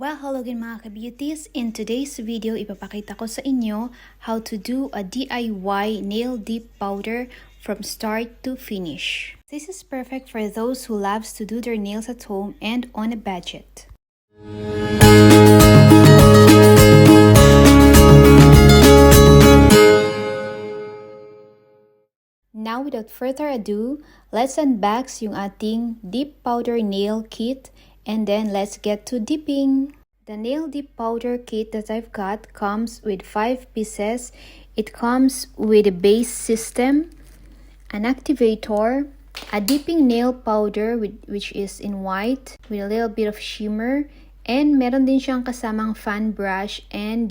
Well, hello again mga ka-beauties. In today's video, ipapakita ko sa inyo how to do a DIY nail dip powder from start to finish. This is perfect for those who loves to do their nails at home and on a budget. Now, without further ado, let's unbox yung ating dip powder nail kit. And then let's get to dipping. The nail dip powder kit that I've got comes with 5 pieces. It comes with a base system, an activator, a dipping nail powder which is in white with a little bit of shimmer, and meron din siyang kasamang fan brush and